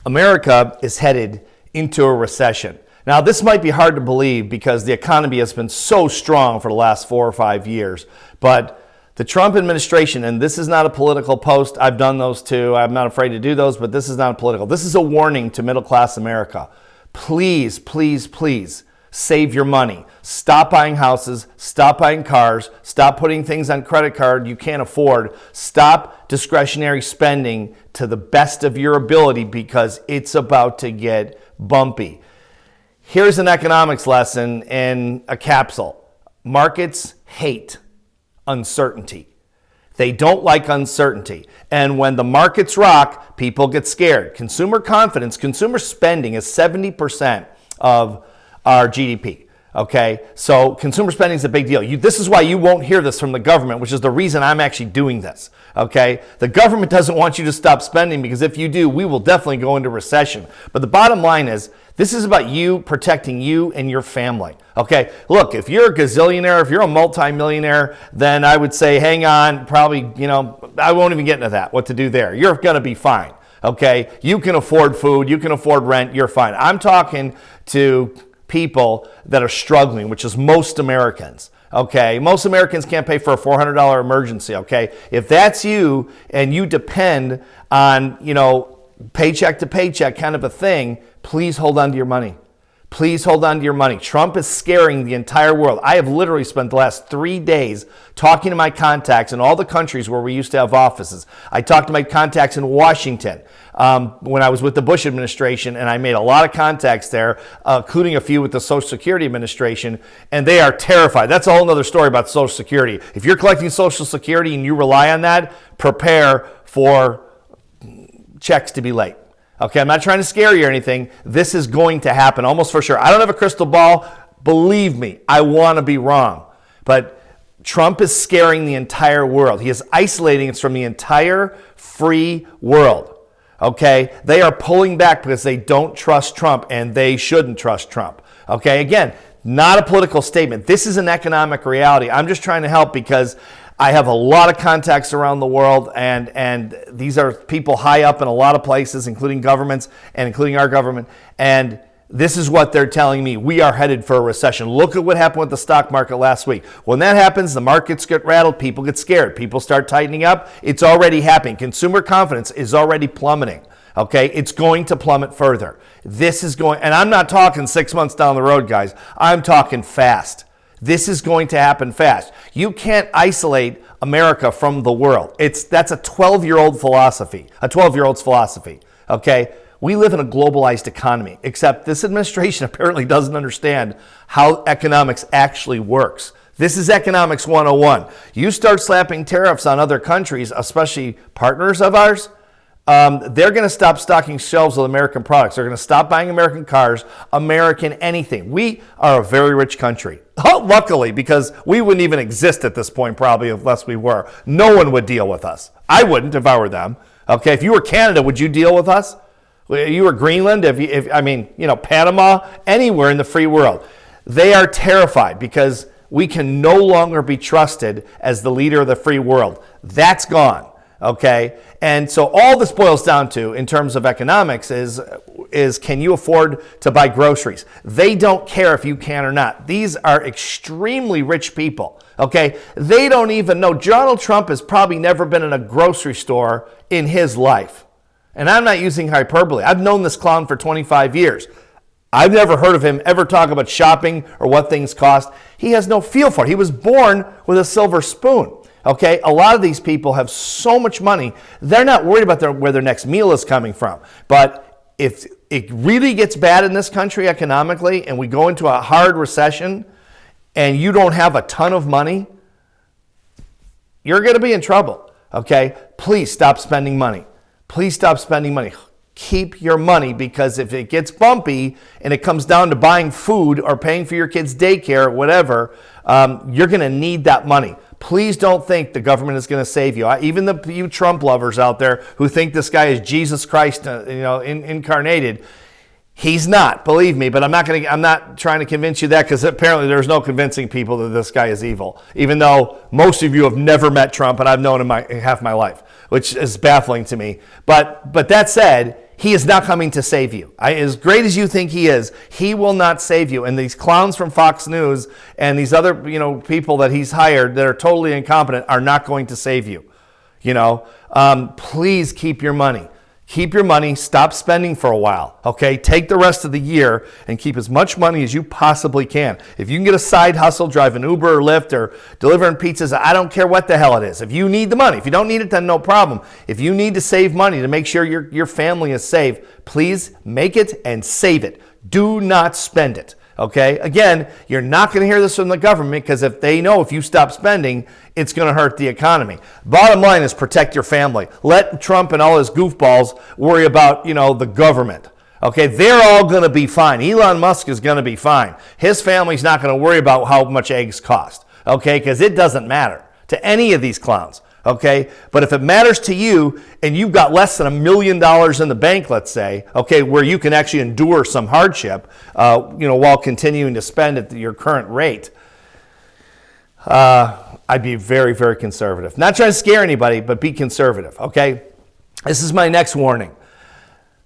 America is headed into a recession. Now, this might be hard to believe because the economy has been so strong for the last 4 or 5 years, but the Trump administration, and this is not a political post, I've done those too, I'm not afraid to do those, but this is not political. This is a warning to middle-class America. Please, please, please save your money. Stop buying houses, stop buying cars, stop putting things on credit card you can't afford. Stop discretionary spending to the best of your ability because it's about to get bumpy. Here's an economics lesson in a capsule. Markets hate uncertainty. They don't like uncertainty. And when the markets rock, people get scared. Consumer confidence, consumer spending is 70% of our GDP. Okay, so consumer spending is a big deal. This is why you won't hear this from the government, which is the reason I'm actually doing this. Okay, the government doesn't want you to stop spending because if you do, we will definitely go into recession. But the bottom line is, this is about you protecting you and your family. Okay, look, if you're a gazillionaire, if you're a multimillionaire, then I would say, hang on, probably, I won't even get into that, what to do there. You're going to be fine. Okay, you can afford food, you can afford rent, you're fine. I'm talking to people that are struggling, which is most Americans. Okay, most Americans can't pay for a $400 emergency. Okay, if that's you and you depend on paycheck to paycheck kind of a thing, please hold on to your money. Please hold on to your money. Trump is scaring the entire world. I have literally spent the last 3 days talking to my contacts in all the countries where we used to have offices. I talked to my contacts in Washington when I was with the Bush administration, and I made a lot of contacts there, including a few with the Social Security Administration, and they are terrified. That's a whole other story about Social Security. If you're collecting Social Security and you rely on that, prepare for checks to be late. Okay, I'm not trying to scare you or anything. This is going to happen almost for sure. I don't have a crystal ball. Believe me, I want to be wrong. But Trump is scaring the entire world. He is isolating us from the entire free world. Okay, they are pulling back because they don't trust Trump, and they shouldn't trust Trump. Okay, again, not a political statement. This is an economic reality. I'm just trying to help because I have a lot of contacts around the world, and these are people high up in a lot of places, including governments and including our government. And this is what they're telling me. We are headed for a recession. Look at what happened with the stock market last week. When that happens, the markets get rattled, people get scared, people start tightening up. It's already happening. Consumer confidence is already plummeting. Okay, it's going to plummet further. This is going, and I'm not talking 6 months down the road, guys. I'm talking fast. This is going to happen fast. You can't isolate America from the world. That's a 12-year-old philosophy, a 12-year-old's philosophy, okay? We live in a globalized economy, except this administration apparently doesn't understand how economics actually works. This is economics 101. You start slapping tariffs on other countries, especially partners of ours, they're going to stop stocking shelves with American products. They're going to stop buying American cars, American anything. We are a very rich country. Luckily, because we wouldn't even exist at this point probably unless we were. No one would deal with us. I wouldn't if I were them. Okay, if you were Canada, would you deal with us? If you were Greenland, Panama, anywhere in the free world. They are terrified because we can no longer be trusted as the leader of the free world. That's gone. Okay, and so all this boils down to, in terms of economics, is can you afford to buy groceries? They don't care if you can or not. These are extremely rich people. Okay, they don't even know. Donald Trump has probably never been in a grocery store in his life, and I'm not using hyperbole. I've known this clown for 25 years. I've never heard of him ever talk about shopping or what things cost. He has no feel for it. He was born with a silver spoon. Okay, a lot of these people have so much money, they're not worried about where their next meal is coming from. But if it really gets bad in this country economically and we go into a hard recession and you don't have a ton of money, you're going to be in trouble. Okay, please stop spending money. Please stop spending money. Keep your money, because if it gets bumpy and it comes down to buying food or paying for your kids' daycare or whatever, you're going to need that money. Please don't think the government is going to save you. Even you Trump lovers out there who think this guy is Jesus Christ, incarnated, he's not. Believe me. But I'm not trying to convince you that, because apparently there's no convincing people that this guy is evil. Even though most of you have never met Trump, and I've known him half my life, which is baffling to me. But that said, He is not coming to save you. As great as you think he is, he will not save you. And these clowns from Fox News and these other, people that he's hired that are totally incompetent are not going to save you. Please keep your money. Keep your money. Stop spending for a while. Okay, take the rest of the year and keep as much money as you possibly can. If you can get a side hustle, drive an Uber or Lyft or delivering pizzas, I don't care what the hell it is. If you need the money, if you don't need it, then no problem. If you need to save money to make sure your family is safe, please make it and save it. Do not spend it. Okay, again, you're not going to hear this from the government because if they know if you stop spending, it's going to hurt the economy. Bottom line is protect your family. Let Trump and all his goofballs worry about, the government. Okay, they're all going to be fine. Elon Musk is going to be fine. His family's not going to worry about how much eggs cost. Okay, because it doesn't matter to any of these clowns. Okay, but if it matters to you and you've got less than $1 million in the bank, let's say, okay, where you can actually endure some hardship, while continuing to spend at your current rate, I'd be very, very conservative. Not trying to scare anybody, but be conservative. Okay, this is my next warning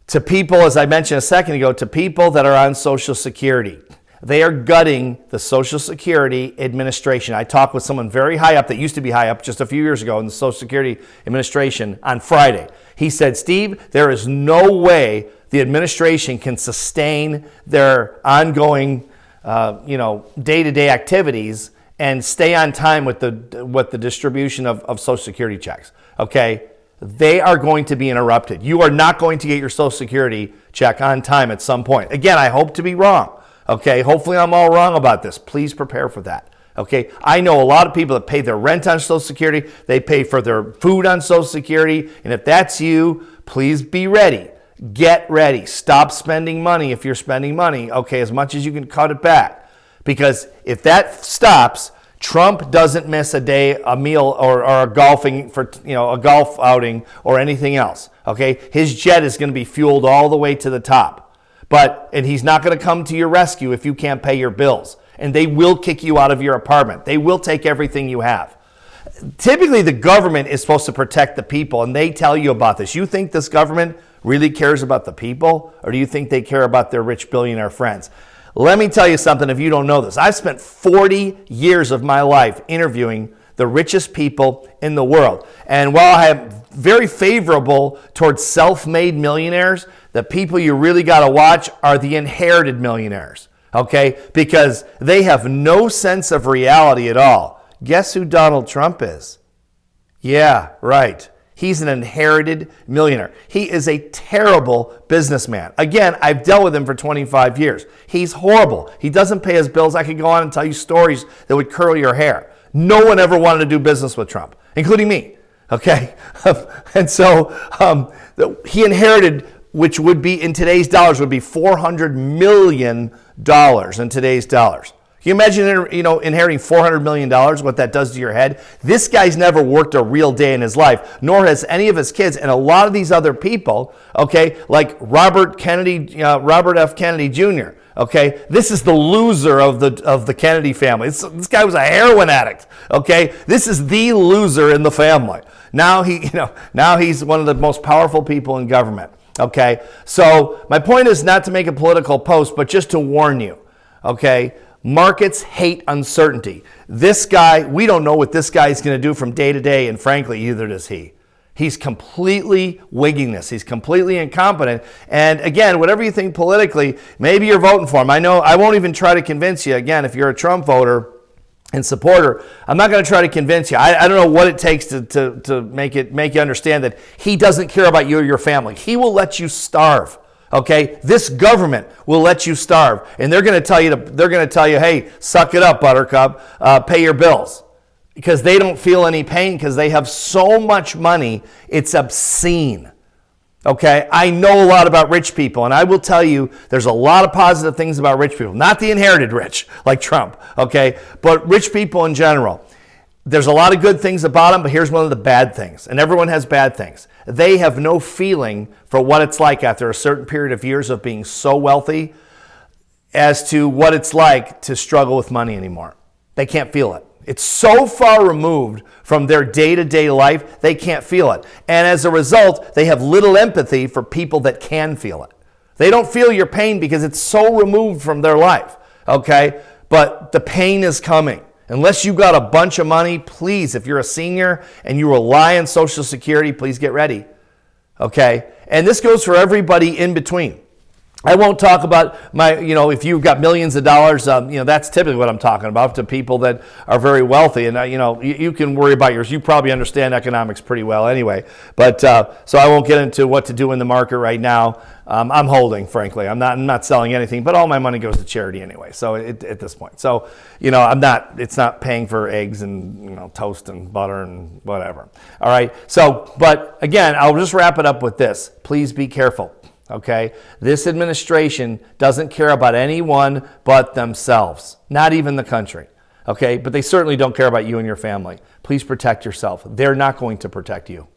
to people, as I mentioned a second ago, to people that are on Social Security. They are gutting the Social Security Administration. I talked with someone very high up that used to be high up just a few years ago in the Social Security Administration on Friday. He said, Steve, there is no way the administration can sustain their ongoing, day-to-day activities and stay on time with the distribution of Social Security checks. Okay? They are going to be interrupted. You are not going to get your Social Security check on time at some point. Again, I hope to be wrong. Okay, hopefully I'm all wrong about this. Please prepare for that. Okay, I know a lot of people that pay their rent on Social Security. They pay for their food on Social Security. And if that's you, please be ready. Get ready. Stop spending money if you're spending money. Okay, as much as you can cut it back. Because if that stops, Trump doesn't miss a day, a meal, or a golfing for a golf outing or anything else. Okay, his jet is going to be fueled all the way to the top. And he's not going to come to your rescue if you can't pay your bills. And they will kick you out of your apartment. They will take everything you have. Typically, the government is supposed to protect the people, and they tell you about this. You think this government really cares about the people, or do you think they care about their rich billionaire friends? Let me tell you something if you don't know this. I've spent 40 years of my life interviewing the richest people in the world. And while I am very favorable towards self-made millionaires, the people you really got to watch are the inherited millionaires, okay? Because they have no sense of reality at all. Guess who Donald Trump is? Yeah, right. He's an inherited millionaire. He is a terrible businessman. Again, I've dealt with him for 25 years. He's horrible. He doesn't pay his bills. I could go on and tell you stories that would curl your hair. No one ever wanted to do business with Trump, including me. Okay? And so he inherited, which would be in today's dollars, would be $400 million in totoday's dollars. Can you imagine, inheriting $400 million, what that does to your head? This guy's never worked a real day in his life, nor has any of his kids. And a lot of these other people, okay, like Robert F. Kennedy Jr., okay, this is the loser of the Kennedy family. This guy was a heroin addict, okay? This is the loser in the family. Now he's one of the most powerful people in government, okay? So my point is not to make a political post, but just to warn you, okay? Markets hate uncertainty. This guy, we don't know what this guy is going to do from day to day, and frankly, either does he. He's completely wigging this. He's completely incompetent. And again, whatever you think politically, maybe you're voting for him. I know I won't even try to convince you. Again, if you're a Trump voter and supporter, I'm not going to try to convince you. I don't know what it takes to make you understand that he doesn't care about you or your family. He will let you starve. Okay, this government will let you starve, and they're going to tell you, hey, suck it up, Buttercup, pay your bills, because they don't feel any pain because they have so much money, it's obscene. Okay, I know a lot about rich people, and I will tell you, there's a lot of positive things about rich people, not the inherited rich like Trump. Okay, but rich people in general. There's a lot of good things about them, but here's one of the bad things. And everyone has bad things. They have no feeling for what it's like after a certain period of years of being so wealthy as to what it's like to struggle with money anymore. They can't feel it. It's so far removed from their day-to-day life, they can't feel it. And as a result, they have little empathy for people that can feel it. They don't feel your pain because it's so removed from their life, okay? But the pain is coming. Unless you got a bunch of money, please, if you're a senior and you rely on Social Security, please get ready, okay? And this goes for everybody in between. I won't talk about if you've got millions of dollars, that's typically what I'm talking about to people that are very wealthy. And, you can worry about yours. You probably understand economics pretty well anyway. But so I won't get into what to do in the market right now. I'm holding, frankly. I'm not selling anything, but all my money goes to charity anyway. So at this point, so, it's not paying for eggs and, toast and butter and whatever. All right. So, but again, I'll just wrap it up with this. Please be careful. Okay, this administration doesn't care about anyone but themselves, not even the country. Okay, but they certainly don't care about you and your family. Please protect yourself. They're not going to protect you.